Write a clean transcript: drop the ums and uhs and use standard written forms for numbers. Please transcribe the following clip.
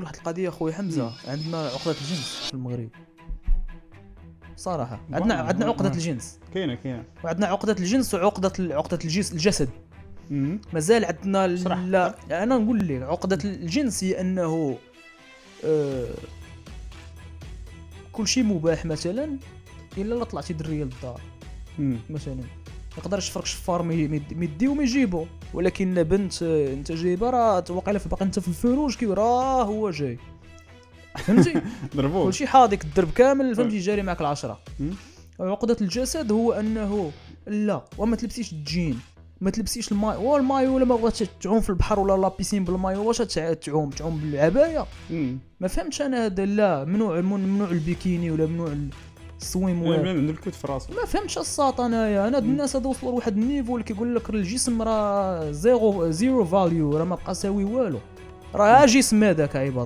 واحد القضيه خويا حمزه. عندنا عقده الجنس في المغرب صراحه. عندنا عقده الجنس كاينه وعندنا عقده الجنس وعقده الجسد. مازال عندنا لا انا نقول لك عقده الجنس هي انه كل شيء مباح مثلا الا طلعتي دريه للدار مثلا يقدرش فرق شفار ميديو ويجيبو، ولكن بنت انت جايبه راه توقع في باقي انت في الفروج كي راه هو جاي فهمتي ضربوه كل شيء حاضيك الدرب كامل فهمتي جاري معك العشرة. عقدة الجسد هو انه لا وما تلبسيش الجين ما تلبسيش المايو ولا ما بغاتش تعوم في البحر ولا لا بيسين بالمايو واش تعوم بالعبايه. ما فهمتش انا هذا لا ممنوع البيكيني ولا ممنوع السويم ولا من الكوت في راسه. ما فهمتش الساط انايا انا الناس هذو وصلوا لواحد النيفو اللي كيقول لك الجسم راه زيرو فاليو راه ما بقى ساوي والو راه جسم هذاك عباد